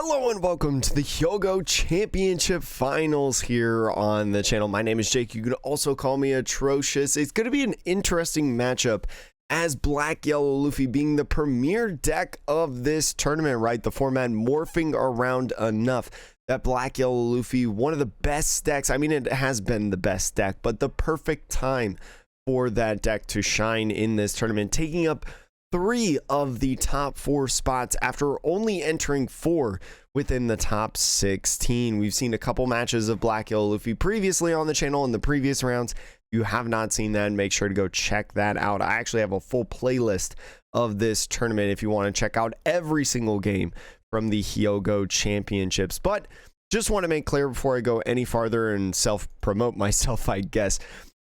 Hello and welcome to the Hyogo Championship Finals here on the channel. My name is Jake. You can also call me Atrocious. It's going to be an interesting matchup as Black Yellow Luffy being the premier deck of this tournament, right? The format morphing around enough that Black Yellow Luffy, one of the best decks. I mean, it has been the best deck, but the perfect time for that deck to shine in this tournament, taking up 3 of the top 4 spots after only entering 4 within the top 16. We've seen a couple matches of Black Yellow Luffy previously on the channel in the previous rounds. If you have not seen that, make sure to go check that out. I actually have a full playlist of this tournament if you want to check out every single game from the Hyogo Championships. But just want to make clear before I go any farther and self-promote myself, I guess,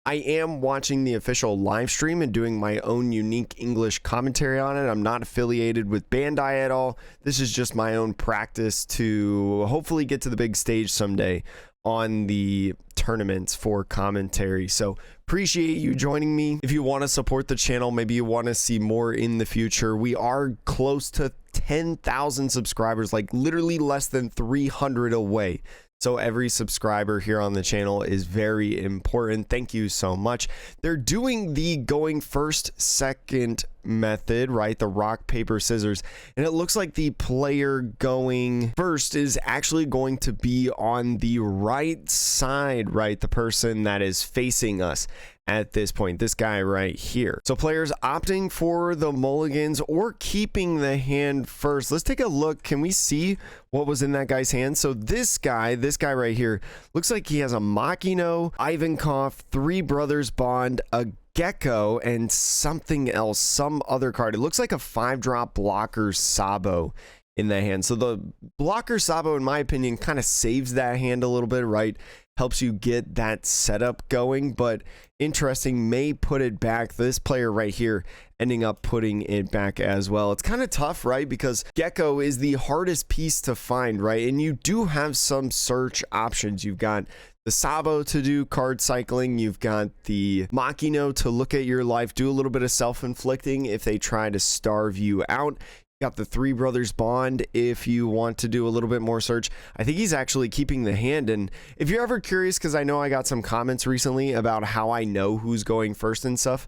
I am watching the official live stream and doing my own unique English commentary on it. I'm not affiliated with Bandai at all. This is just my own practice to hopefully get to the big stage someday on the tournaments for commentary. So appreciate you joining me. If you want to support the channel, maybe you want to see more in the future, we are close to 10,000 subscribers, like literally less than 300 away. So every subscriber here on the channel is very important. Thank you so much. They're doing the going first, second method, right? The rock, paper, scissors. And it looks like the player going first is actually going to be on the right side, right? The person that is facing us at this point, this guy right here. So players opting for the mulligans or keeping the hand first. Let's take a look. Can we see what was in that guy's hand? So this guy right here looks like he has a Makino, Ivankov, Three Brothers Bond, a Gecko, and something else, some other card. It looks like a 5-drop blocker Sabo in the hand. So the blocker Sabo, in my opinion, kind of saves that hand a little bit, right? Helps you get that setup going, but interesting, may put it back. This player right here ending up putting it back as well. It's kind of tough, right? Because Gecko is the hardest piece to find, right? And you do have some search options. You've got the Sabo to do card cycling. You've got the Makino to look at your life, do a little bit of self-inflicting if they try to starve you out. Got the Three Brothers Bond if you want to do a little bit more search. I think he's actually keeping the hand. And if you're ever curious, because I know I got some comments recently about how I know who's going first and stuff,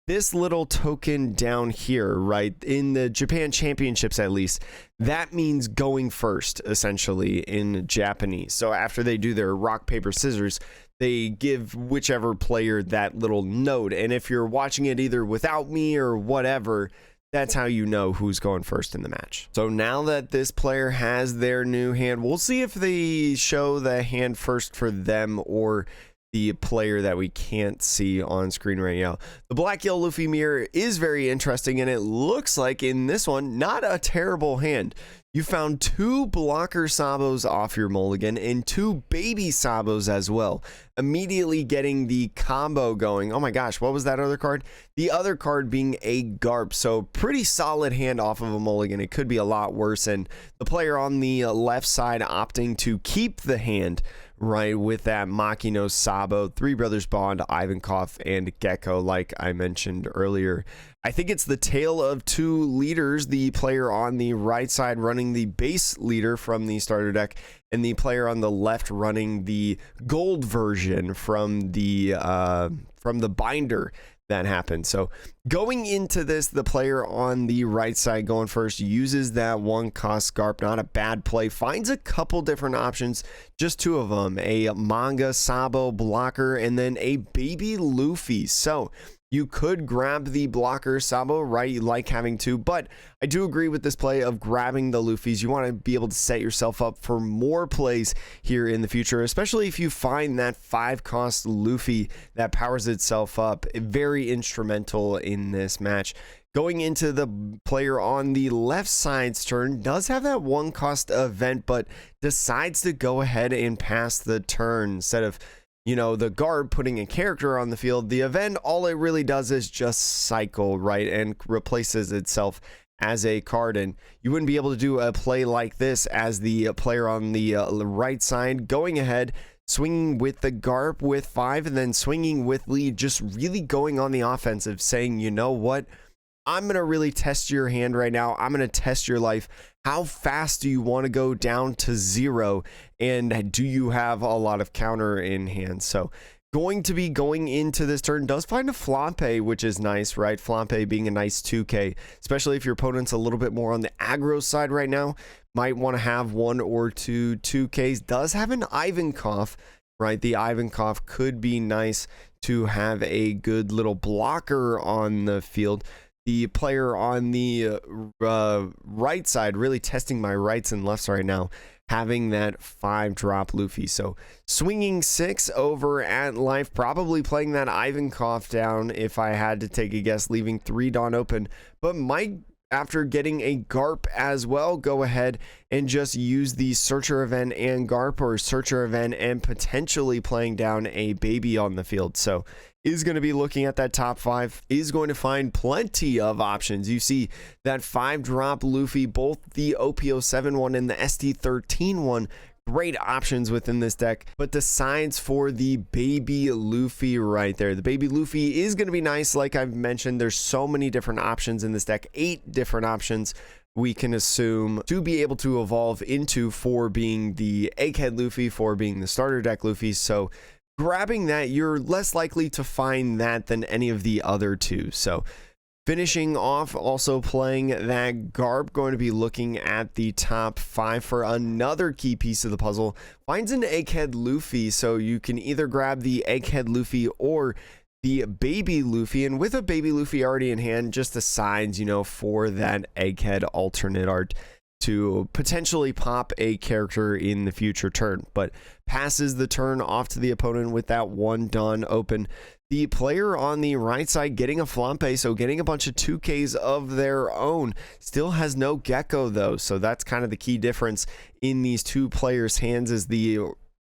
this little token down here, right, in the Japan Championships at least, that means going first, essentially, in Japanese. So after they do their rock, paper, scissors, they give whichever player that little note. And if you're watching it either without me or whatever, that's how you know who's going first in the match. So now that this player has their new hand, we'll see if they show the hand first for them or the player that we can't see on screen right now. The Black Yellow Luffy mirror is very interesting, and it looks like in this one, not a terrible hand. You found 2 blocker Sabos off your mulligan and 2 baby Sabos as well, immediately getting the combo going. Oh my gosh, what was that other card? The other card being a Garp. So pretty solid hand off of a mulligan. It could be a lot worse. And the player on the left side opting to keep the hand, right, with that Makino, Sabo, Three Brothers Bond, Ivankov, and Gecko, like I mentioned earlier. I think it's the tale of 2 leaders, the player on the right side running the base leader from the starter deck, and the player on the left running the gold version from the binder that happened. So going into this, the player on the right side going first uses that 1-cost Garp. Not a bad play. Finds a couple different options, just 2 of them, a manga Sabo blocker and then a baby Luffy. So you could grab the blocker Sabo, right? You like having 2, but I do agree with this play of grabbing the Luffys. You want to be able to set yourself up for more plays here in the future, especially if you find that 5-cost Luffy that powers itself up. Very instrumental in this match. Going into the player on the left side's turn, does have that 1-cost event, but decides to go ahead and pass the turn instead of, you know, the guard putting a character on the field. The event, all it really does is just cycle, right, and replaces itself as a card. And you wouldn't be able to do a play like this as the player on the right side going ahead, swinging with the Garp with 5, and then swinging with lead, just really going on the offensive, saying, you know what, I'm going to really test your hand right now. I'm going to test your life. How fast do you want to go down to 0? And do you have a lot of counter in hand? So going to be going into this turn, does find a Flampe, which is nice, right? Flampe being a nice 2k, especially if your opponent's a little bit more on the aggro side right now. Might want to have 1 or 2 2ks. Does have an Ivankov, right? The Ivankov could be nice to have a good little blocker on the field. The player on the right side, really testing my rights and lefts right now, having that 5-drop Luffy. So swinging 6 over at life, probably playing that Ivankov down if I had to take a guess, leaving 3 Dawn open, but might, after getting a Garp as well, go ahead and just use the Searcher event and Garp, or Searcher event and potentially playing down a baby on the field. So is going to be looking at that top 5, is going to find plenty of options. You see that 5-drop Luffy, both the OP09 one and the ST13 one, great options within this deck, but decides for the baby Luffy right there. The baby Luffy is going to be nice. Like I've mentioned, there's so many different options in this deck, 8 different options we can assume to be able to evolve into, for being the Egghead Luffy, for being the starter deck Luffy. So grabbing that, you're less likely to find that than any of the other 2. So finishing off, also playing that Garb, going to be looking at the top 5 for another key piece of the puzzle. Finds an Egghead Luffy, so you can either grab the Egghead Luffy or the baby Luffy, and with a baby Luffy already in hand, just decides, you know, for that Egghead alternate art to potentially pop a character in the future turn, but passes the turn off to the opponent with that 1 Dawn open. The player on the right side getting a Flampe, so getting a bunch of 2Ks of their own. Still has no Gecko though, so that's kind of the key difference in these 2 players' hands, is the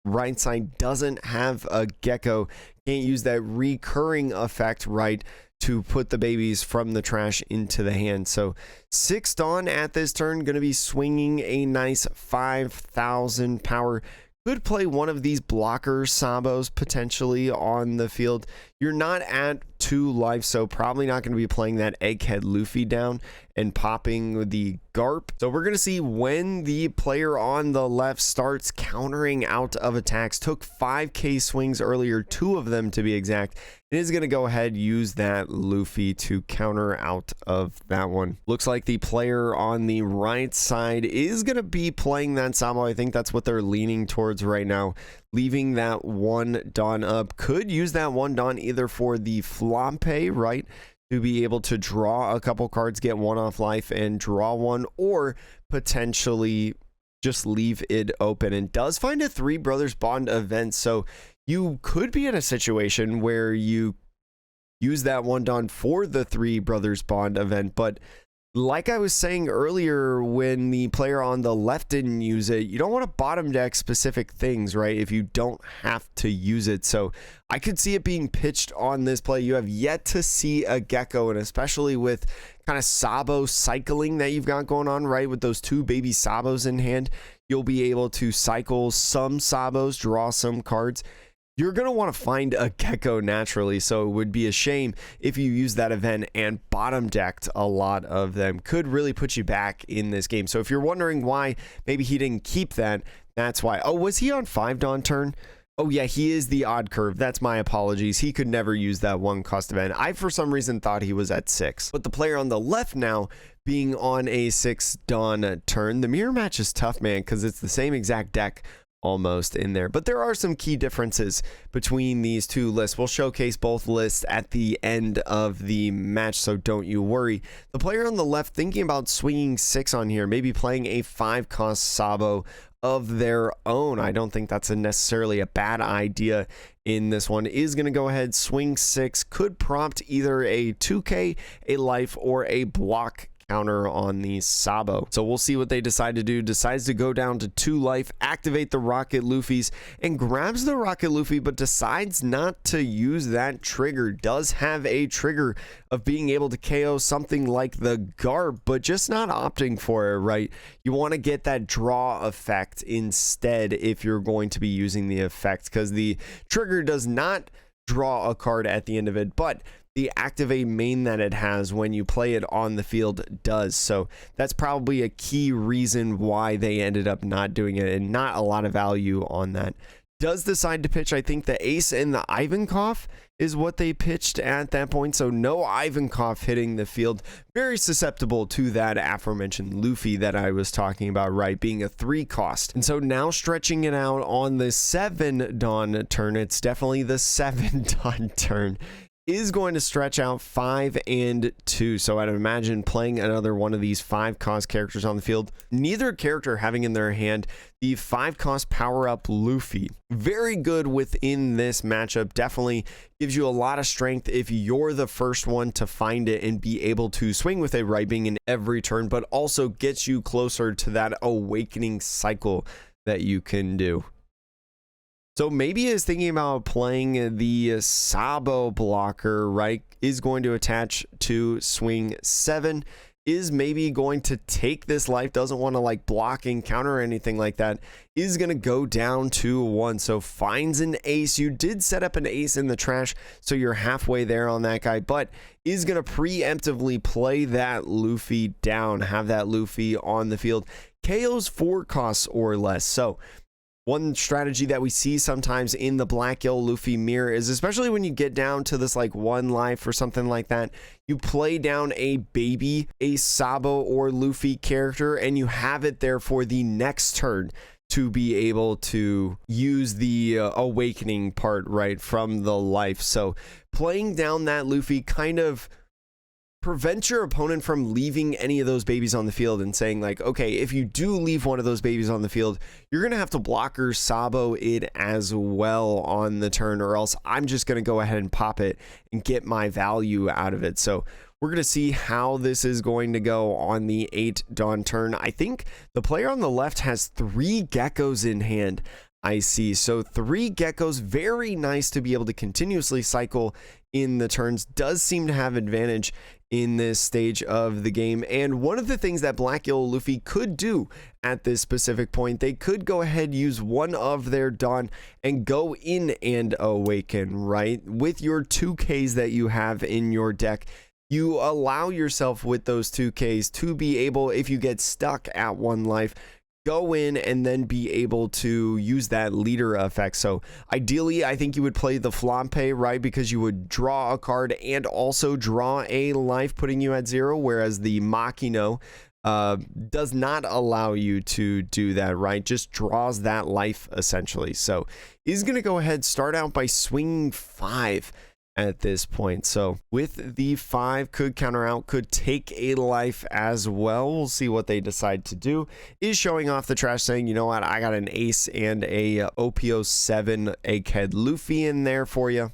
right side doesn't have a Gecko, can't use that recurring effect, right, to put the babies from the trash into the hand. So 6 Dawn at this turn, going to be swinging a nice 5,000 power. Could play one of these blocker Sabos potentially on the field. You're not at 2 life, so probably not going to be playing that Egghead Luffy down and popping the Garp. So we're going to see when the player on the left starts countering out of attacks. Took 5k swings earlier, 2 of them to be exact. It is going to go ahead, use that Luffy to counter out of that one. Looks like the player on the right side is going to be playing that Sabo. I think that's what they're leaning towards right now. Leaving that 1 Dawn up. Could use that 1 Dawn either for the Flampe, right, to be able to draw a couple cards, get 1 off life and draw 1, or potentially just leave it open. And does find a 3 Brothers Bond event, so you could be in a situation where you use that 1 Dawn for the 3 Brothers Bond event, but like I was saying earlier, when the player on the left didn't use it, you don't want to bottom deck specific things, right, if you don't have to use it. So I could see it being pitched on this play. You have yet to see a Gecko, and especially with kind of Sabo cycling that you've got going on, right, with those 2 baby Sabos in hand, you'll be able to cycle some Sabos, draw some cards. You're going to want to find a Gecko naturally, so it would be a shame if you use that event and bottom decked a lot of them. Could really put you back in this game. So if you're wondering why maybe he didn't keep that, that's why. Oh, was he on 5 Dawn turn? Oh yeah, he is the odd curve. That's my apologies. He could never use that 1 cost event. I, for some reason, thought he was at 6. But the player on the left now being on a 6 Dawn turn, the mirror match is tough, man, because it's the same exact deck almost in there, but there are some key differences between these 2 lists. We'll showcase both lists at the end of the match, so don't you worry. The player on the left thinking about swinging 6 on here, maybe playing a 5 cost Sabo of their own. I don't think that's necessarily a bad idea in this one. Is going to go ahead, swing 6, could prompt either a 2k, a life, or a block counter on the Sabo. So we'll see what they decide to do. Decides to go down to 2 life, activate the Rocket Luffys, and grabs the Rocket Luffy, but decides not to use that trigger. Does have a trigger of being able to KO something like the Garb, but just not opting for it, right? You want to get that draw effect instead if you're going to be using the effect, because the trigger does not draw a card at the end of it, but the activate main that it has when you play it on the field does. So that's probably a key reason why they ended up not doing it, and not a lot of value on that. Does decide to pitch, I think, the ace and the Ivankov is what they pitched at that point. So no Ivankov hitting the field. Very susceptible to that aforementioned Luffy that I was talking about, right? Being a 3 cost. And so now stretching it out on the 7 Dawn turn, it's definitely the 7 Dawn turn, is going to stretch out 5 and 2. So I'd imagine playing another one of these 5 cost characters on the field. Neither character having in their hand the 5 cost power up Luffy. Very good within this matchup. Definitely gives you a lot of strength if you're the first one to find it and be able to swing with it, right, being in every turn, but also gets you closer to that awakening cycle that you can do. So maybe is thinking about playing the Sabo blocker, right? Is going to attach to swing 7. Is maybe going to take this life. Doesn't want to like block and counter or anything like that. Is going to go down to 1. So finds an ace. You did set up an ace in the trash, so you're halfway there on that guy. But is going to preemptively play that Luffy down. Have that Luffy on the field. KOs 4 costs or less. So one strategy that we see sometimes in the Black Yellow Luffy mirror is, especially when you get down to this like 1 life or something like that, you play down a baby, a Sabo or Luffy character, and you have it there for the next turn to be able to use the awakening part, right, from the life. So playing down that Luffy kind of prevent your opponent from leaving any of those babies on the field and saying like, okay, if you do leave one of those babies on the field, you're going to have to blocker Sabo it as well on the turn, or else I'm just going to go ahead and pop it and get my value out of it. So we're going to see how this is going to go on the 8 Dawn turn. I think the player on the left has 3 geckos in hand, I see. So 3 geckos, very nice to be able to continuously cycle in the turns. Does seem to have advantage in this stage of the game. And one of the things that Black Yellow Luffy could do at this specific point, they could go ahead, use one of their Dawn and go in and awaken, right? With your 2Ks that you have in your deck, you allow yourself with those 2Ks to be able, if you get stuck at 1 life, go in and then be able to use that leader effect. So ideally, I think you would play the Flampe, right? Because you would draw a card and also draw a life, putting you at 0, whereas the Makino does not allow you to do that, right? Just draws that life essentially. So he's going to go ahead, start out by swinging 5 at this point. So with the 5, could counter out, could take a life as well. We'll see what they decide to do. Is showing off the trash, saying, you know what, I got an ace and a OP09 Egghead Luffy in there for you.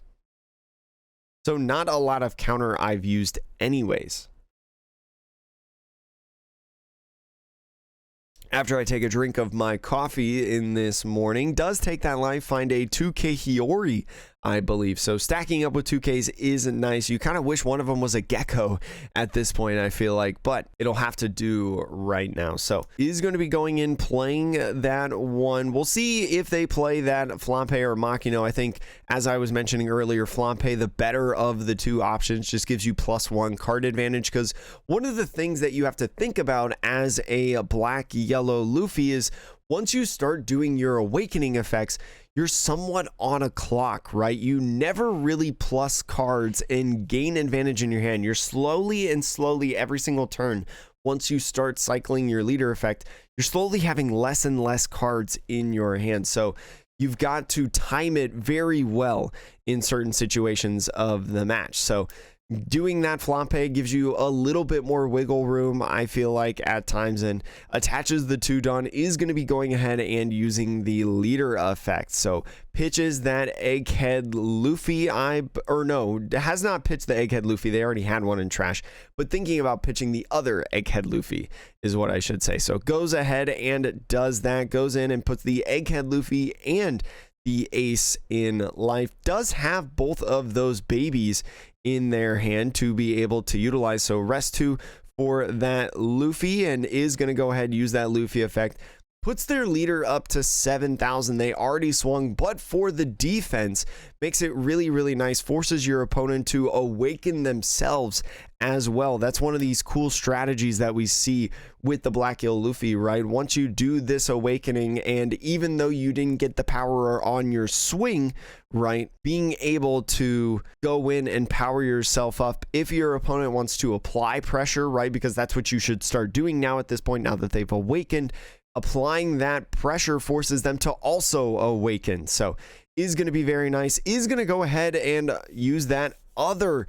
So not a lot of counter I've used anyways. After I take a drink of my coffee in this morning, does take that life, find a 2K Hiyori, I believe. So stacking up with 2Ks isn't nice. You kind of wish one of them was a gecko at this point, I feel like, but it'll have to do right now. So he's going to be going in, playing that one. We'll see if they play that Flampe or Makino. I think, as I was mentioning earlier, Flampe, the better of the 2 options, just gives you +1 card advantage, because one of the things that you have to think about as a Black Yellow Luffy is once you start doing your awakening effects, you're somewhat on a clock, right? You never really plus cards and gain advantage in your hand. You're slowly every single turn, once you start cycling your leader effect, you're slowly having less and less cards in your hand. So you've got to time it very well in certain situations of the match. So doing that Flampe gives you a little bit more wiggle room, I feel like, at times, and attaches the 2 Dawn, is going to be going ahead and using the leader effect. So pitches that Egghead Luffy, has not pitched the Egghead Luffy. They already had one in trash, but thinking about pitching the other Egghead Luffy is what I should say. So goes ahead and does that, goes in and puts the Egghead Luffy and the ace in life. Does have both of those babies in their hand to be able to utilize. So rest 2 for that Luffy, and is going to go ahead and use that Luffy effect, puts their leader up to 7,000. They already swung, but for the defense, makes it really, really nice. Forces your opponent to awaken themselves as well. That's one of these cool strategies that we see with the Black Yellow Luffy, right? Once you do this awakening, and even though you didn't get the power on your swing, right, being able to go in and power yourself up if your opponent wants to apply pressure, right? Because that's what you should start doing now at this point, now that they've awakened. Applying that pressure forces them to also awaken. So is going to be very nice. Is going to go ahead and use that other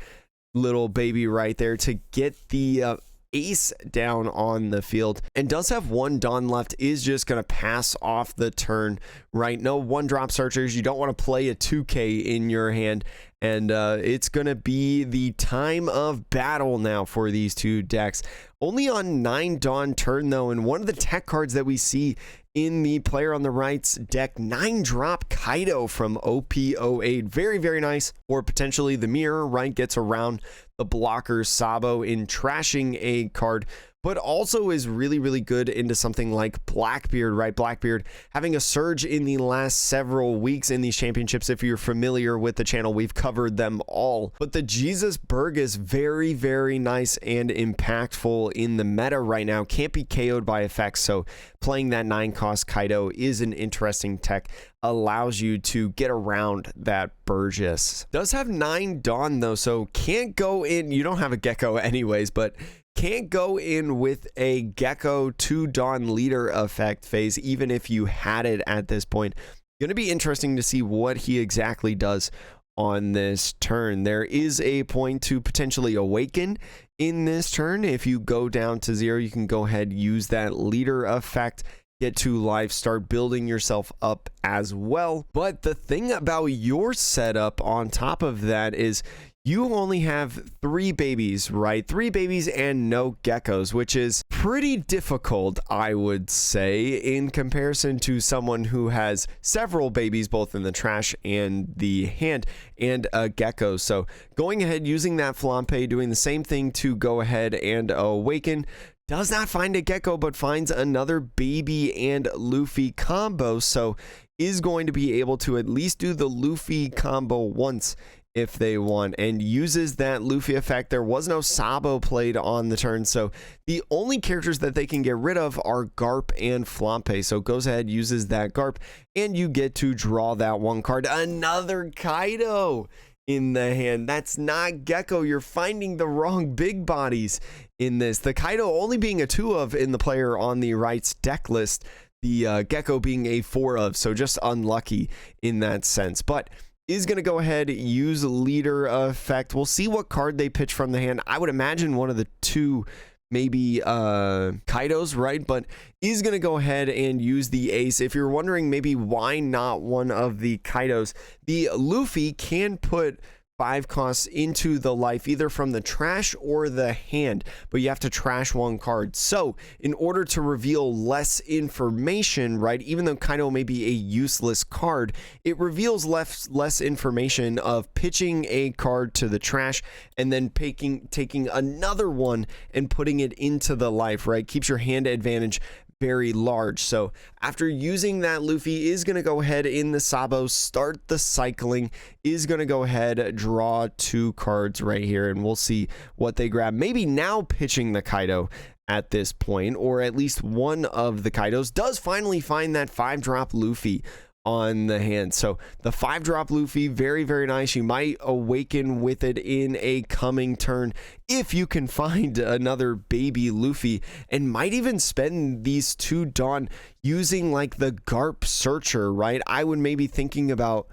little baby right there to get the ace down on the field, and does have one Dawn left. Is just going to pass off the turn, right? No one drop searchers. You don't want to play a 2k in your hand, and it's going to be the time of battle now for these two decks. Only on 9 Dawn turn though, and one of the tech cards that we see in the player on the right's deck, 9 drop Kaido from OP09. Very, very nice. Or potentially the mirror, right? Gets around the blocker Sabo in trashing a card, but also is really, really good into something like Blackbeard, right? Blackbeard having a surge in the last several weeks in these championships. If you're familiar with the channel, we've covered them all. But the Jesus Burgess, very, very nice and impactful in the meta right now. Can't be KO'd by effects, so playing that 9-cost Kaido is an interesting tech. Allows you to get around that Burgess. Does have 9 Dawn though, so can't go in. You don't have a Gecko anyways, but can't go in with a Gecko 2 Dawn leader effect phase, even if you had it at this point. Going to be interesting to see what he exactly does on this turn. There is a point to potentially awaken in this turn. If you go down to 0, you can go ahead, use that leader effect, get 2 life, start building yourself up as well. But the thing about your setup on top of that is you only have 3 babies, right? 3 babies and no geckos, which is pretty difficult, I would say, in comparison to someone who has several babies, both in the trash and the hand, and a gecko. So going ahead, using that Flampe, doing the same thing to go ahead and awaken. Does not find a gecko, but finds another baby and Luffy combo. So is going to be able to at least do the Luffy combo once if they want, and uses that Luffy effect. There was no Sabo played on the turn, so the only characters that they can get rid of are Garp and Flampe. So goes ahead, uses that Garp, and you get to draw that 1 card. Another Kaido in the hand. That's not Gecko. You're finding the wrong big bodies in this. The Kaido only being a 2 of in the player on the right's deck list, the Gecko being a 4 of, so just unlucky in that sense. But is going to go ahead, use leader effect. We'll see what card they pitch from the hand. I would imagine one of the 2 maybe Kaidos, right? But is going to go ahead and use the ace. If you're wondering maybe why not one of the Kaidos, the Luffy can put 5 costs into the life, either from the trash or the hand, but you have to trash 1 card. So in order to reveal less information, right, even though Kaido may be a useless card, it reveals less information of pitching a card to the trash and then taking another one and putting it into the life, right? Keeps your hand advantage very large. So after using that, Luffy is going to go ahead in the Sabo, start the cycling, is going to go ahead, draw 2 cards right here, and we'll see what they grab. Maybe now pitching the Kaido at this point, or at least one of the Kaidos. Does finally find that 5-drop Luffy on the hand. So the 5-drop Luffy, very, very nice. You might awaken with it in a coming turn if you can find another baby Luffy, and might even spend these 2 Dawn using like the Garp Searcher, right? I would maybe think about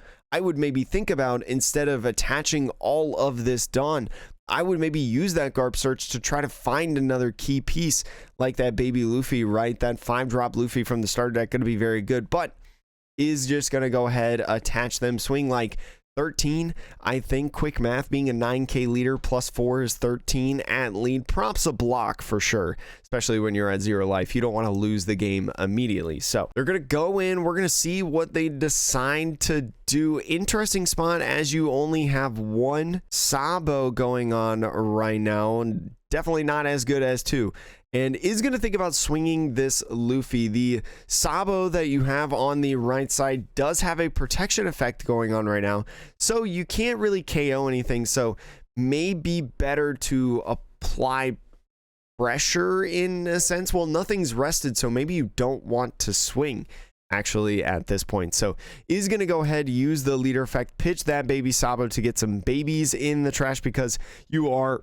instead of attaching all of this Dawn, I would maybe use that Garp search to try to find another key piece like that baby Luffy, right? That 5-drop Luffy from the starter deck going to be very good, but is just going to go ahead, attach them, swing like 13. I think quick math, being a 9k leader plus 4 is 13 at lead. Props a block for sure, especially when you're at 0 life. You don't want to lose the game immediately. So they're going to go in. We're going to see what they decide to do. Interesting spot as you only have 1 Sabo going on right now, and definitely not as good as 2. and is going to think about swinging this Luffy. The Sabo that you have on the right side does have a protection effect going on right now, so you can't really KO anything, so may be better to apply pressure in a sense. Well, nothing's rested, so maybe you don't want to swing actually at this point. So is going to go ahead, use the leader effect, pitch that baby Sabo to get some babies in the trash, because you are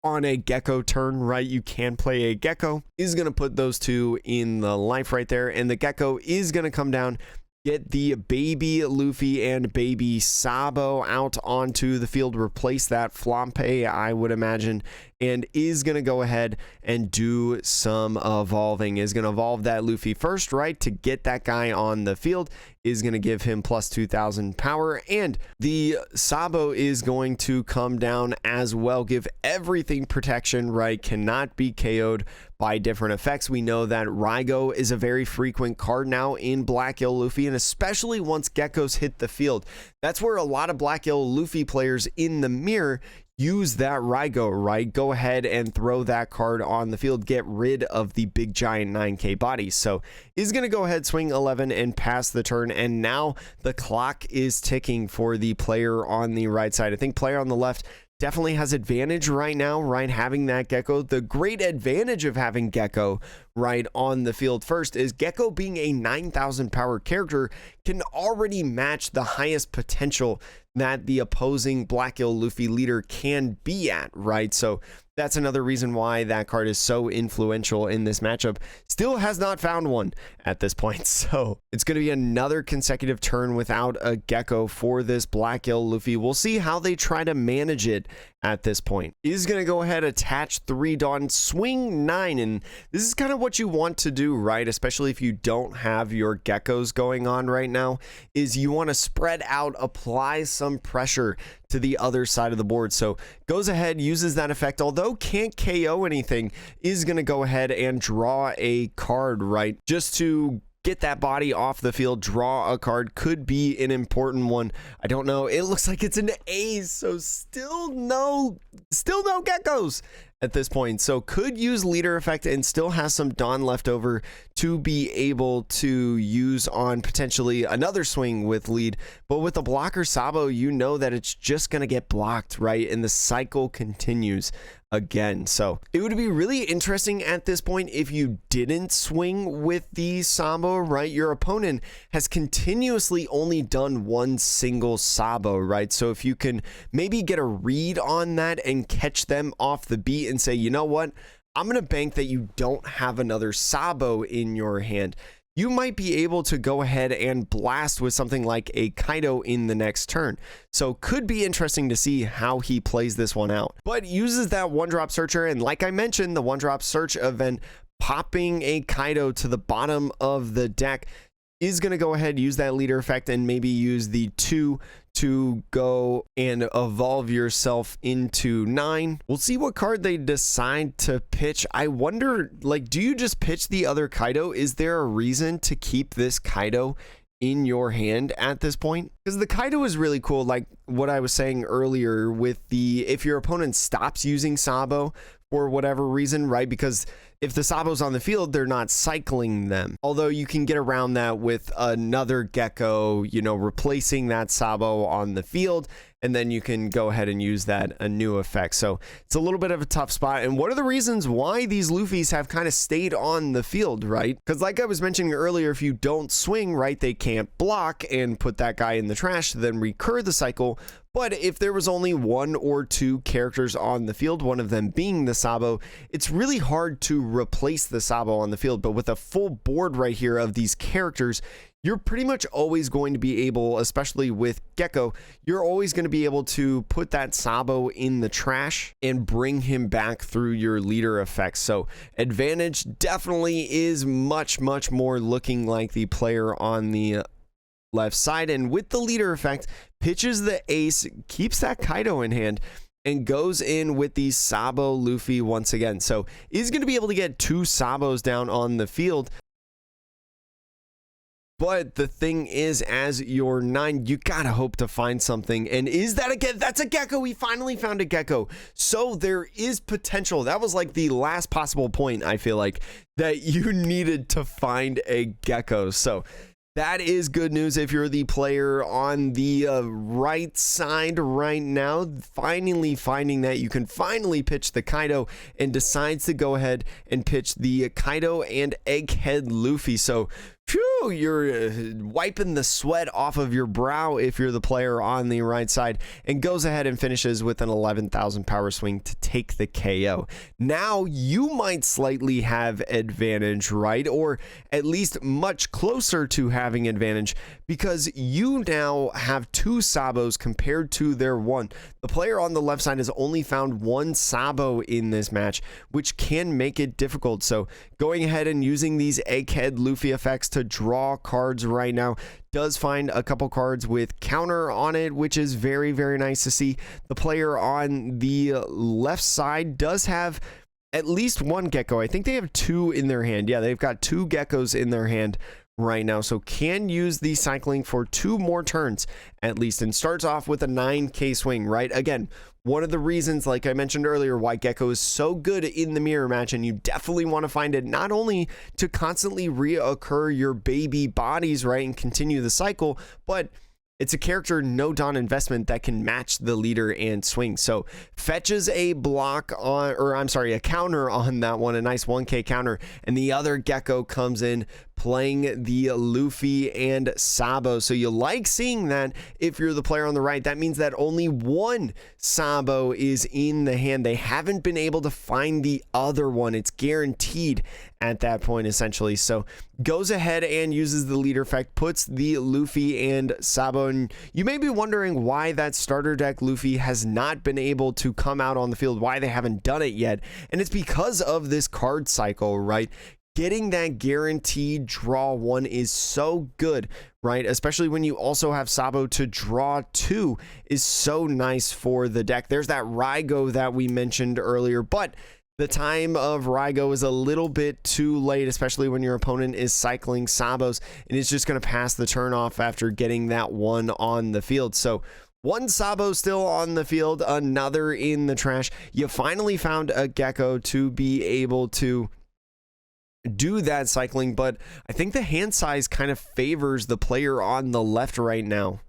on a Gecko turn, right? You can play a Gecko. Is going to put those two in the life right there, and the Gecko is going to come down, get the baby Luffy and baby Sabo out onto the field, replace that Flampe, I would imagine, and is going to go ahead and do some evolving. Is going to evolve that Luffy first, right, to get that guy on the field. Is going to give him plus 2,000 power, and the Sabo is going to come down as well, give everything protection, right, cannot be KO'd by different effects. We know that Hyogo is a very frequent card now in Black Yellow Luffy, and especially once Geckos hit the field, that's where a lot of Black Yellow Luffy players in the mirror use that Hyogo, right? Go ahead and throw that card on the field, get rid of the big giant 9k body. So is going to go ahead, swing 11 and pass the turn, and now the clock is ticking for the player on the right side. I think player on the left definitely has advantage right now, right? Having that Gecko. The great advantage of having Gecko right on the field first is Gecko, being a 9,000 power character, can already match the highest potential that the opposing Black Yellow Luffy leader can be at, right? So that's another reason why that card is so influential in this matchup. Still has not found one at this point, so it's going to be another consecutive turn without a Gecko for this Black Yellow Luffy. We'll see how they try to manage it at this point. Is going to go ahead, attach 3 Dawn, swing 9, and this is kind of what you want to do, right? Especially if you don't have your Geckos going on right now, is you want to spread out, apply some pressure to the other side of the board. So goes ahead, uses that effect, although can't KO anything, is going to go ahead and draw a card, right? Just to get that body off the field, draw a card, could be an important one. I don't know. It looks like it's an ace, so still no Geckos at this point. So could use leader effect and still has some Dawn left over to be able to use on potentially another swing with lead. But with the blocker Sabo, you know that it's just going to get blocked, right? And the cycle continues again. So it would be really interesting at this point if you didn't swing with the Sabo, right? Your opponent has continuously only done one single Sabo, right? So if you can maybe get a read on that and catch them off the beat and say, you know what, I'm going to bank that you don't have another Sabo in your hand, you might be able to go ahead and blast with something like a Kaido in the next turn. So could be interesting to see how he plays this one out. But uses that 1-drop searcher, and like I mentioned, the 1-drop search event, popping a Kaido to the bottom of the deck, is going to go ahead, use that leader effect, and maybe use the 2 to go and evolve yourself into 9. We'll see what card they decide to pitch. I wonder, like, do you just pitch the other Kaido? Is there a reason to keep this Kaido in your hand at this point? Because the Kaido is really cool, like what I was saying earlier with the, if your opponent stops using Sabo for whatever reason, right? Because if the Sabo's on the field, they're not cycling them. Although you can get around that with another Gecko, you know, replacing that Sabo on the field, and then you can go ahead and use that a new effect. So it's a little bit of a tough spot. And what are the reasons why these Luffys have kind of stayed on the field, right? Because like I was mentioning earlier, if you don't swing, right, they can't block and put that guy in the trash, then recur the cycle. But if there was only 1 or 2 characters on the field, one of them being the Sabo, it's really hard to replace the Sabo on the field. But with a full board right here of these characters, you're pretty much always going to be able, especially with Gecko, you're always going to be able to put that Sabo in the trash and bring him back through your leader effects. So advantage definitely is much more looking like the player on the left side. And with the leader effect, pitches the ace, keeps that Kaido in hand, and goes in with the Sabo Luffy once again. So is going to be able to get 2 Sabos down on the field. But the thing is, as your 9, you gotta hope to find something. And is that a gecko? That's a gecko. We finally found a gecko. So there is potential. That was like the last possible point, I feel like, that you needed to find a gecko. So that is good news if you're the player on the right side right now. Finally finding that you can finally pitch the Kaido, and decides to go ahead and pitch the Kaido and Egghead Luffy. So phew, you're wiping the sweat off of your brow if you're the player on the right side, and goes ahead and finishes with an 11,000 power swing to take the KO. Now you might slightly have advantage, right? Or at least much closer to having advantage, because you now have 2 Sabos compared to their 1. The player on the left side has only found 1 Sabo in this match, which can make it difficult. So going ahead and using these Egghead Luffy effects to draw cards right now, does find a couple cards with counter on it, which is very, very nice to see. The player on the left side does have at least 1 gecko. I think they have 2 in their hand. Yeah, they've got 2 geckos in their hand right now, so can use the cycling for 2 more turns at least, and starts off with a 9k swing, right? Again, one of the reasons, like I mentioned earlier, why Gecko is so good in the mirror match, and you definitely want to find it not only to constantly reoccur your baby bodies, right, and continue the cycle, but it's a character no Dawn investment that can match the leader and swing. So fetches a block on, or I'm sorry, a counter on that one, a nice 1k counter, and the other Gecko comes in playing the Luffy and Sabo. So you like seeing that if you're the player on the right. That means that only 1 Sabo is in the hand. They haven't been able to find the other one. It's guaranteed at that point, essentially. So goes ahead and uses the leader effect, puts the Luffy and Sabo. And you may be wondering why that starter deck Luffy has not been able to come out on the field, why they haven't done it yet. And it's because of this card cycle, right? Getting that guaranteed draw 1 is so good, right? Especially when you also have Sabo to draw 2 is so nice for the deck. There's that Hyogo that we mentioned earlier, but the time of Hyogo is a little bit too late, especially when your opponent is cycling Sabos, and it's just going to pass the turn off after getting that 1 on the field. So 1 Sabo still on the field, another in the trash. You finally found a Gecko to be able to do that cycling, but I think the hand size kind of favors the player on the left right now.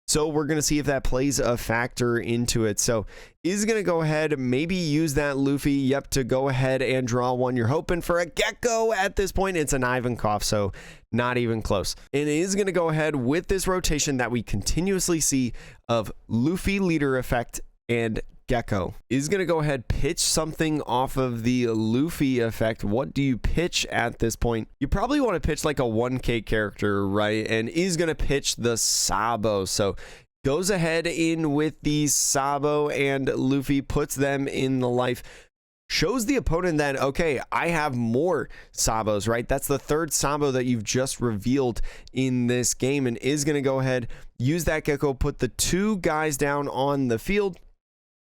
So we're going to see if that plays a factor into it. So is going to go ahead, maybe use that Luffy, yep, to go ahead and draw 1. You're hoping for a Gecko at this point. It's an Ivankov, so not even close. And it is going to go ahead with this rotation that we continuously see of Luffy leader effect and Gecko. Is going to go ahead, pitch something off of the Luffy effect. What do you pitch at this point? You probably want to pitch like a 1k character, right? And is going to pitch the Sabo. So goes ahead in with the Sabo and Luffy, puts them in the life. Shows the opponent that, okay, I have more Sabos, right? That's the 3rd Sabo that you've just revealed in this game, and is going to go ahead, use that Gecko, put the 2 guys down on the field.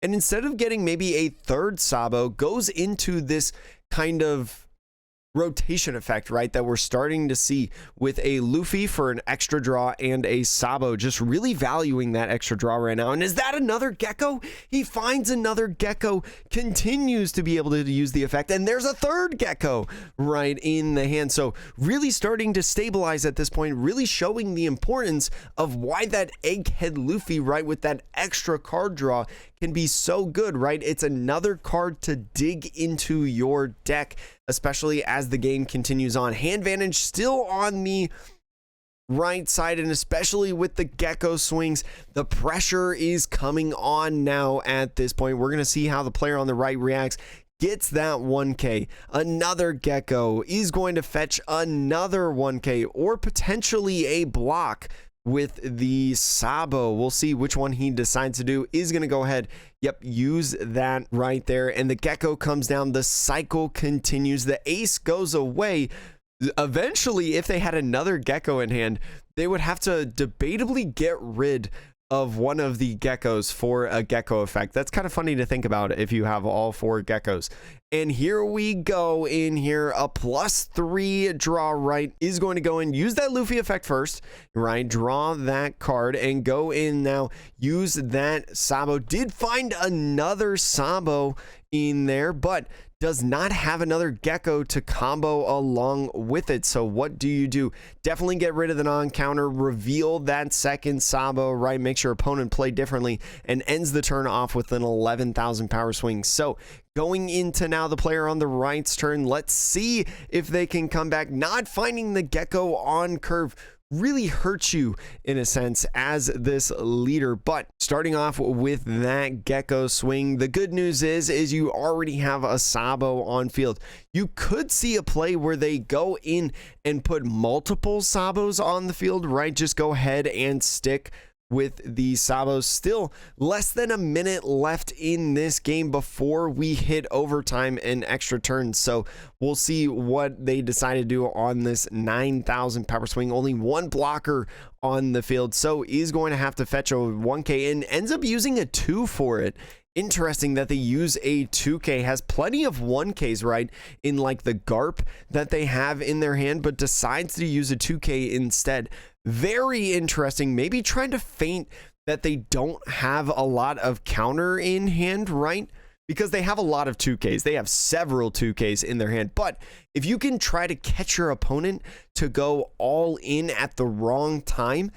And instead of getting maybe a 3rd Sabo, goes into this kind of rotation effect, right, that we're starting to see with a Luffy for an extra draw and a Sabo, just really valuing that extra draw right now. And is that another Gecko? He finds another Gecko, continues to be able to use the effect, and there's a 3rd Gecko right in the hand. So really starting to stabilize at this point, really showing the importance of why that Egghead Luffy, right, with that extra card draw can be so good, right? It's another card to dig into your deck, especially as the game continues on. Hand advantage still on the right side, and especially with the Gecko swings, the pressure is coming on now at this point. We're going to see how the player on the right reacts. Gets that 1k. Another Gecko is going to fetch another 1k, or potentially a block with the Sabo. We'll see which one he decides to do. Is going to go ahead, yep, use that right there, and the Gecko comes down. The cycle continues. The ace goes away. Eventually, if they had another Gecko in hand, they would have to debatably get rid of one of the geckos for a gecko effect. That's kind of funny to think about if you have all 4 geckos. And here we go in here. A +3 draw, right, is going to go in. Use that Luffy effect first, right? Draw that card and go in now. Use that Sabo. Did find another Sabo in there, but does not have another gecko to combo along with it. So what do? Definitely get rid of the non-counter, reveal that second Sabo, right? Make sure opponent play differently and ends the turn off with an 11,000 power swing. So going into now the player on the right's turn, let's see if they can come back. Not finding the gecko on curve really hurts you in a sense as this leader, but starting off with that gecko swing, the good news is you already have a Sabo on field. You could see a play where they go in and put multiple Sabos on the field, right? Just go ahead and stick with the Sabos. Still less than a minute left in this game before we hit overtime and extra turns. So we'll see what they decide to do on this 9,000 power swing. Only one blocker on the field, so he's going to have to fetch a 1K and ends up using a 2 for it. Interesting that they use a 2K, has plenty of 1Ks, right, in like the GARP that they have in their hand, but decides to use a 2K instead. Very interesting. Maybe trying to feint that they don't have a lot of counter in hand, right? Because they have a lot of 2Ks. They have several 2Ks in their hand. But if you can try to catch your opponent to go all in at the wrong time,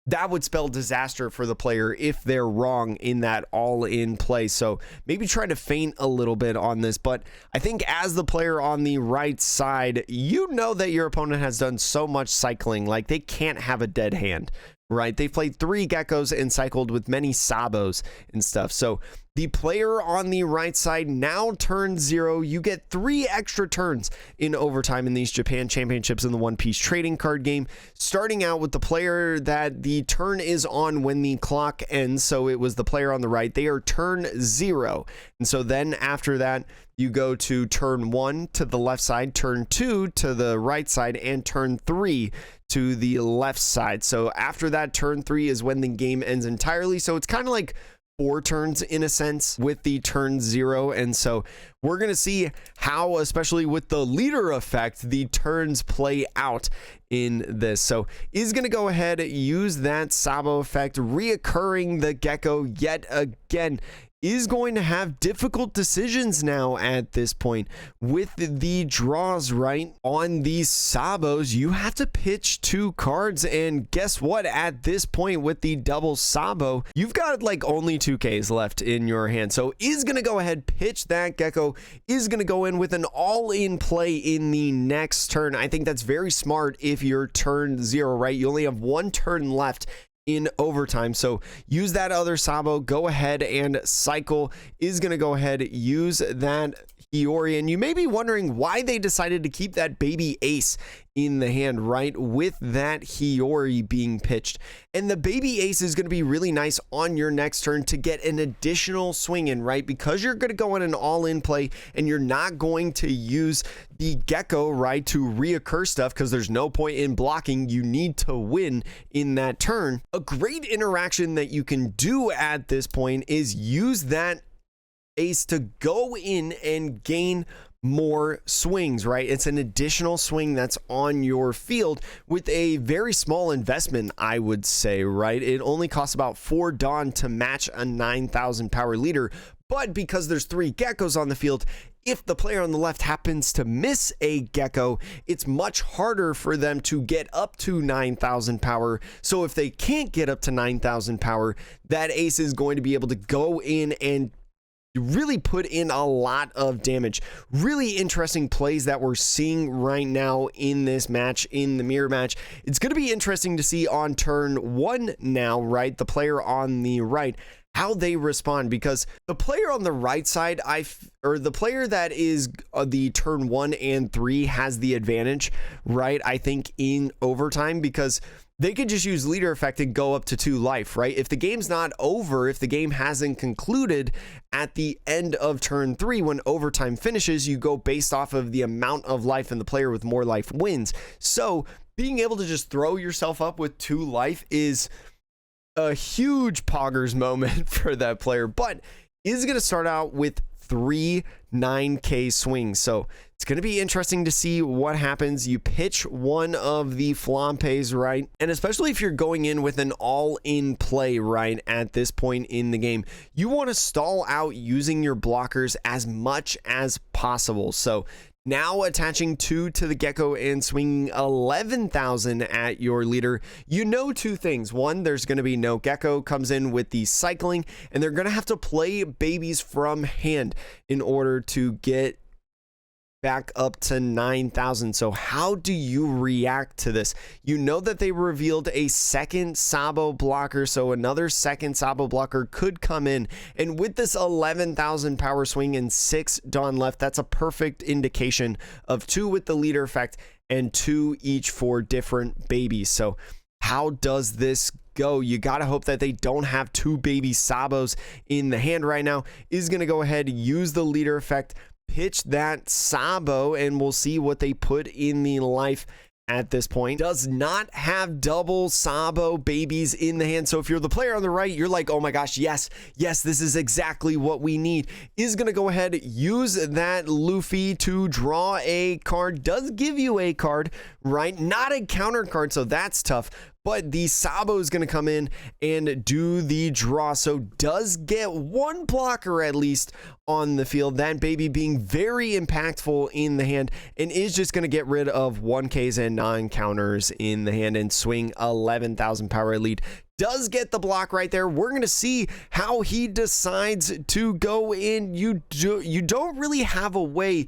that would spell disaster for the player if they're wrong in that all-in play. So maybe try to feint a little bit on this. But I think as the player on the right side, you know that your opponent has done so much cycling. Like, they can't have a dead hand, right? They've played 3 geckos and cycled with many Sabos and stuff. So the player on the right side now turns 0. You get 3 extra turns in overtime in these Japan Championships in the One Piece trading card game. Starting out with the player that the turn is on when the clock ends. So it was the player on the right. They are turn 0. And so then after that, you go to turn 1 to the left side, turn 2 to the right side, and turn 3 to the left side. So after that, turn 3 is when the game ends entirely. So it's kind of like 4 turns in a sense with the turn 0. And so we're going to see how, especially with the leader effect, the turns play out in this. So is going to go ahead, use that Sabo effect, reoccurring the gecko yet again. Is going to have difficult decisions now at this point with the draws, right? On these Sabos, you have to pitch 2 cards, and guess what? At this point with the double Sabo, you've got like only 2Ks left in your hand. So is going to go ahead, pitch that gecko, is going to go in with an all-in play in the next turn. I think that's very smart if you're turn 0, right? You only have 1 turn left in overtime. So use that other Sabo, go ahead and cycle. Is going to go ahead, use that Hyogo. And you may be wondering why they decided to keep that baby ace in the hand, right, with that Hyogo being pitched. And the baby ace is going to be really nice on your next turn to get an additional swing in, right? Because you're going to go in an all-in play and you're not going to use the gecko, right, to reoccur stuff because there's no point in blocking. You need to win in that turn. A great interaction that you can do at this point is use that ace to go in and gain more swings, right? It's an additional swing that's on your field with a very small investment, I would say, right? It only costs about 4 Dawn to match a 9,000 power leader, but because there's 3 geckos on the field, if the player on the left happens to miss a gecko, it's much harder for them to get up to 9,000 power. So if they can't get up to 9,000 power, that ace is going to be able to go in and really put in a lot of damage. Really interesting plays that we're seeing right now in this match, in the mirror match. It's going to be interesting to see on turn 1 now, right? The player on the right, how they respond, because the player on the right side, or the player that is the turn 1 and 3 has the advantage, right? I think in overtime, because they could just use leader effect and go up to 2 life, right? If the game's not over, if the game hasn't concluded at the end of turn 3, when overtime finishes, you go based off of the amount of life, and the player with more life wins. So being able to just throw yourself up with 2 life is a huge poggers moment for that player, but is going to start out with 3 9K swings. So it's going to be interesting to see what happens. You pitch one of the flampes, right? And especially if you're going in with an all-in play, right, at this point in the game, you want to stall out using your blockers as much as possible. So now attaching 2 to the gecko and swinging 11,000 at your leader, you know 2 things. One, there's going to be no gecko, comes in with the cycling, and they're going to have to play babies from hand in order to get back up to 9,000. So how do you react to this? You know that they revealed a second Sabo blocker, so another second Sabo blocker could come in, and with this 11,000 power swing and 6 Dawn left, that's a perfect indication of 2 with the leader effect and 2 each for different babies. So how does this go? You gotta hope that they don't have 2 baby Sabos in the hand right now. Is gonna go ahead, use the leader effect, pitch that Sabo, and we'll see what they put in the life at this point. Does not have double Sabo babies in the hand. So if you're the player on the right, you're like, oh my gosh, yes, this is exactly what we need. Is going to go ahead, use that Luffy to draw a card. Does give you a card, right? Not a counter card, so that's tough. But the Sabo is going to come in and do the draw. So does get 1 blocker at least on the field. That baby being very impactful in the hand, and is just going to get rid of 1Ks and non-counters in the hand and swing 11,000 power lead. Does get the block right there. We're going to see how he decides to go in. You don't really have a way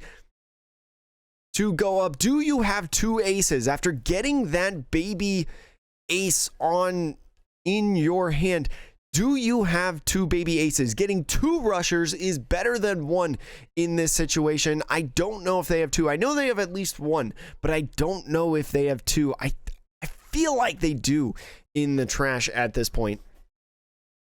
to go up. Do you have 2 aces after getting that baby ace on in your hand? Do you have 2 baby aces? Getting 2 rushers is better than 1 in this situation. I don't know if they have 2. I know they have at least 1, but I don't know if they have 2. I feel like they do in the trash at this point,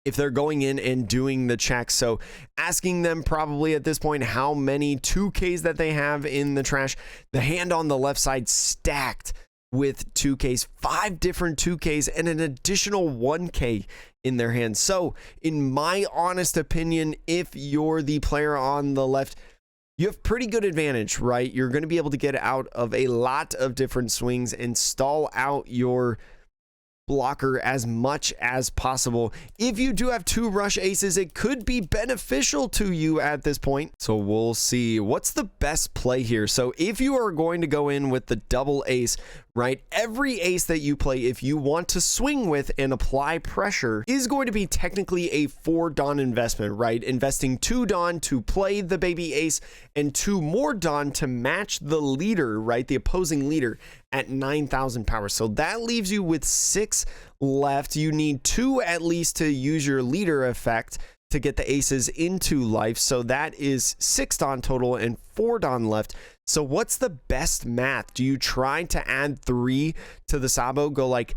if they're going in and doing the checks. So asking them probably at this point how many 2Ks that they have in the trash. The hand on the left side stacked with 2Ks, 5 different 2Ks and an additional 1K in their hands. So in my honest opinion, if you're the player on the left, you have pretty good advantage, right? You're going to be able to get out of a lot of different swings and stall out your blocker as much as possible. If you do have 2 rush aces, it could be beneficial to you at this point. So we'll see what's the best play here. So if you are going to go in with the double ace, right, every ace that you play, if you want to swing with and apply pressure, is going to be technically a 4 Dawn investment, right? Investing 2 Dawn to play the baby ace and 2 more Dawn to match the leader, right, the opposing leader at 9,000 power. So that leaves you with 6 left. You need 2 at least to use your leader effect to get the aces into life. So that is 6 Dawn total and 4 Dawn left. So what's the best math? Do you try to add 3 to the Sabo, go like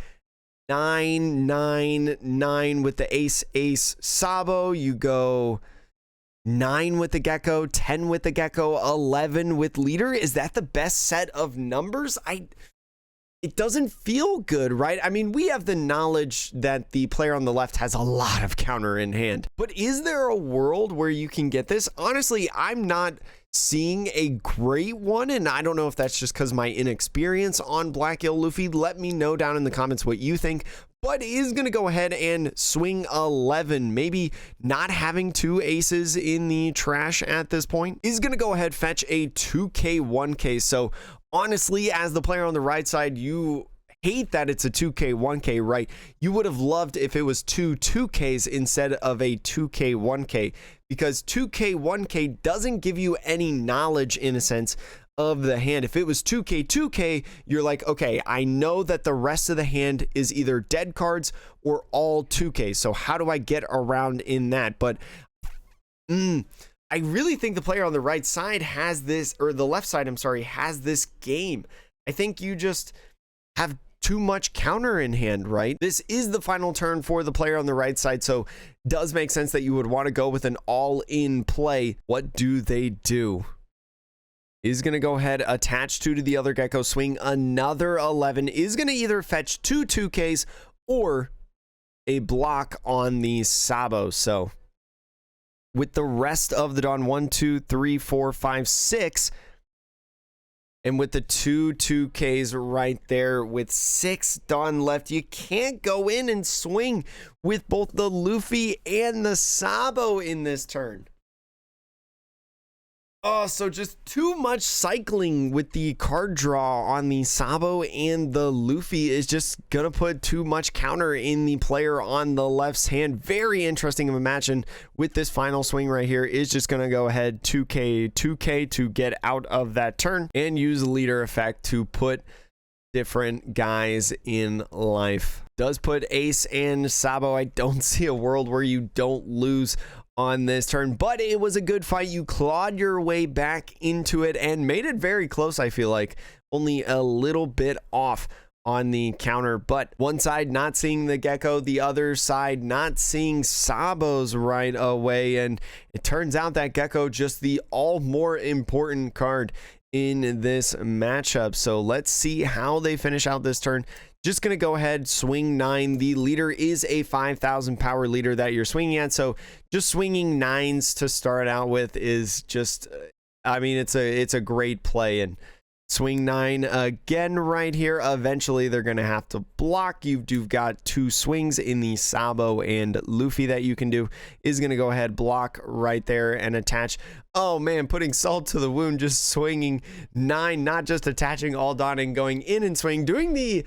9, 9, 9 with the ace, ace Sabo? You go 9 with the gecko, 10 with the gecko, 11 with leader? Is that the best set of numbers? It doesn't feel good, right? I mean, we have the knowledge that the player on the left has a lot of counter in hand, but is there a world where you can get this? Honestly, I'm not seeing a great one, and I don't know if that's just because my inexperience on Black Yellow Luffy. Let me know down in the comments what you think. But is going to go ahead and swing 11, maybe not having 2 aces in the trash at this point. Is going to go ahead, fetch a 2K, 1K. So honestly, as the player on the right side, you hate that it's a 2K, 1K, right? You would have loved if it was 2 2Ks instead of a 2K, 1K, because 2K, 1K doesn't give you any knowledge in a sense of the hand. If it was 2K, 2K, you're like, okay, I know that the rest of the hand is either dead cards or all 2K. So how do I get around in that? But I really think the player on the right side has this, or the left side, I'm sorry, has this game. I think you just have too much counter in hand, right? This is the final turn for the player on the right side, so does make sense that you would want to go with an all-in play. What do they do? Is going to go ahead, attach 2 to the other gecko, swing another 11, is going to either fetch 2 2Ks or a block on the Sabo. So with the rest of the Dawn, 1, 2, 3, 4, 5, 6, and with the 2Ks right there, with 6 Dawn left, you can't go in and swing with both the Luffy and the Sabo in this turn. Oh, so just too much cycling with the card draw on the Sabo, and the Luffy is just gonna put too much counter in the player on the left's hand. Very interesting of a match, and with this final swing right here is just gonna go ahead 2K to get out of that turn and use leader effect to put different guys in life. Does put Ace and Sabo. I don't see a world where you don't lose on this turn, but it was a good fight. You clawed your way back into it and made it very close. I feel like only a little bit off on the counter, but one side not seeing the Gecko, the other side not seeing Sabos right away, and it turns out that Gecko just the all more important card in this matchup. So let's see how they finish out this turn. Just gonna go ahead, swing 9. The leader is a 5,000 power leader that you're swinging at, so just swinging 9s to start out with is just, I mean, it's a great play. And swing 9 again right here. Eventually they're gonna have to block. You've got 2 swings in the Sabo and Luffy that you can do. Is gonna go ahead, block right there and attach. Oh man, putting salt to the wound, just swinging 9, not just attaching all Dawn and going in and swing, doing the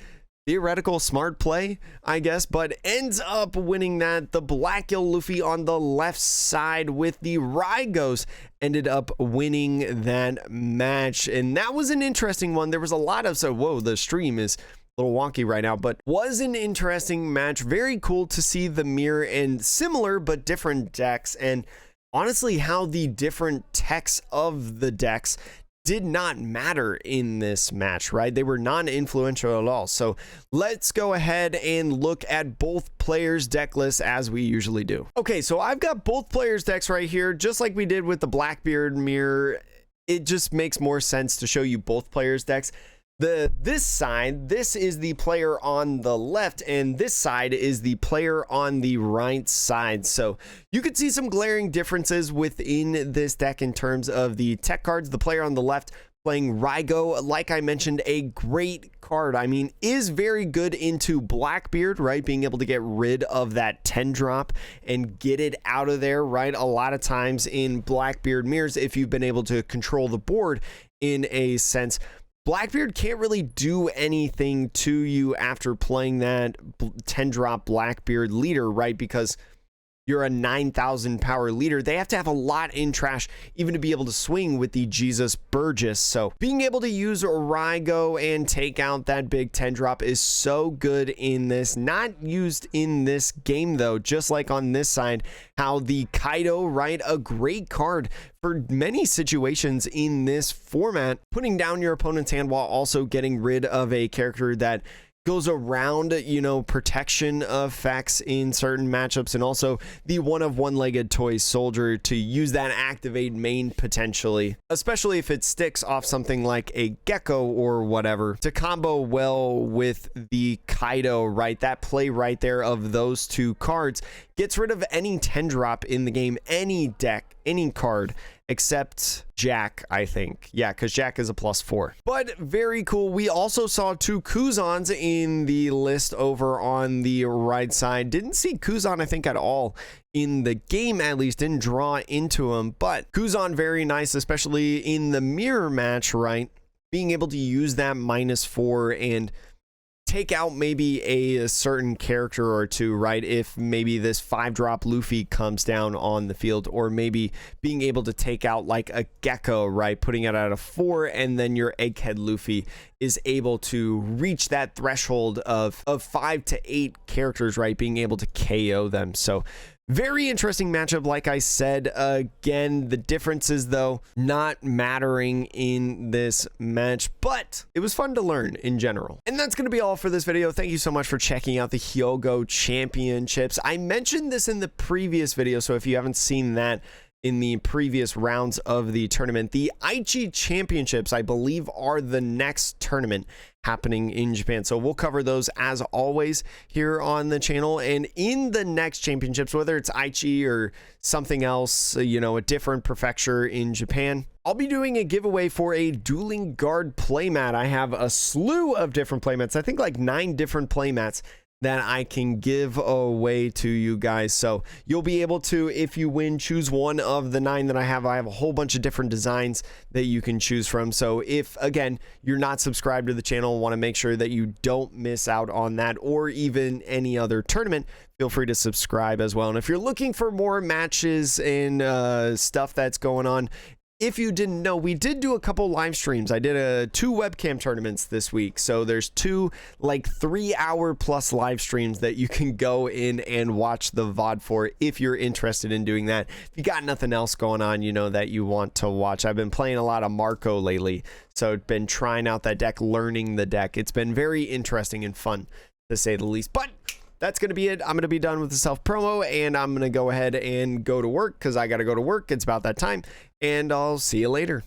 theoretical smart play, I guess, but ends up winning that. The Black Yellow Luffy on the left side with the Hyogos ended up winning that match, and that was an interesting one. There was a lot of, so whoa, the stream is a little wonky right now, but was an interesting match. Very cool to see the mirror and similar but different decks, and honestly how the different techs of the decks did not matter in this match, right? They were non-influential at all. So let's go ahead and look at both players' deck lists as we usually do. Okay, so I've got both players' decks right here, just like we did with the Blackbeard mirror. It just makes more sense to show you both players' decks. This side, this is the player on the left, and this side is the player on the right side. So you could see some glaring differences within this deck in terms of the tech cards. The player on the left playing Hyogo, like I mentioned, a great card. I mean, is very good into Blackbeard, right? Being able to get rid of that 10 drop and get it out of there, right? A lot of times in Blackbeard mirrors, if you've been able to control the board in a sense, Blackbeard can't really do anything to you after playing that 10 drop Blackbeard leader, right? Because you're a 9,000 power leader. They have to have a lot in trash even to be able to swing with the Jesus Burgess. So being able to use Hyogo and take out that big 10 drop is so good in this. Not used in this game though, just like on this side, how the Kaido, right? A great card for many situations in this format, putting down your opponent's hand while also getting rid of a character that goes around, you know, protection effects in certain matchups, and also the one-legged toy soldier to use that activate main potentially, especially if it sticks off something like a Gecko or whatever, to combo well with the Kaido, right? That play right there of those 2 cards gets rid of any 10 drop in the game, any deck, any card, except Jack, I think. Yeah, because Jack is a +4. But very cool. We also saw 2 Kuzans in the list over on the right side. Didn't see Kuzan, I think, at all in the game, at least. Didn't draw into him. But Kuzan, very nice, especially in the mirror match, right? Being able to use that -4 and take out maybe a certain character or 2, right? If maybe this 5 drop Luffy comes down on the field, or maybe being able to take out like a Gecko, right? Putting it at a 4, and then your Egghead Luffy is able to reach that threshold of 5 to 8 characters, right? Being able to KO them. So very interesting matchup, like I said. Again, the differences, though, not mattering in this match, but it was fun to learn in general. And that's going to be all for this video. Thank you so much for checking out the Hyogo Championships. I mentioned this in the previous video, so if you haven't seen that in the previous rounds of the tournament, the Aichi Championships, I believe, are the next tournament happening in Japan. So we'll cover those as always here on the channel. And in the next championships, whether it's Aichi or something else, you know, a different prefecture in Japan, I'll be doing a giveaway for a dueling guard playmat. I have a slew of different playmats. I think like 9 different playmats that I can give away to you guys. So you'll be able to, if you win, choose one of the 9 that I have. I have a whole bunch of different designs that you can choose from. So if, again, you're not subscribed to the channel, want to make sure that you don't miss out on that or even any other tournament, feel free to subscribe as well. And if you're looking for more matches and stuff that's going on, if you didn't know, we did do a couple live streams. I did 2 webcam tournaments this week. So there's 2 like 3-hour plus live streams that you can go in and watch the VOD for if you're interested in doing that. If you got nothing else going on, you know, that you want to watch. I've been playing a lot of Marco lately. So I've been trying out that deck, learning the deck. It's been very interesting and fun, to say the least. But that's going to be it. I'm going to be done with the self promo, and I'm going to go ahead and go to work because I got to go to work. It's about that time, and I'll see you later.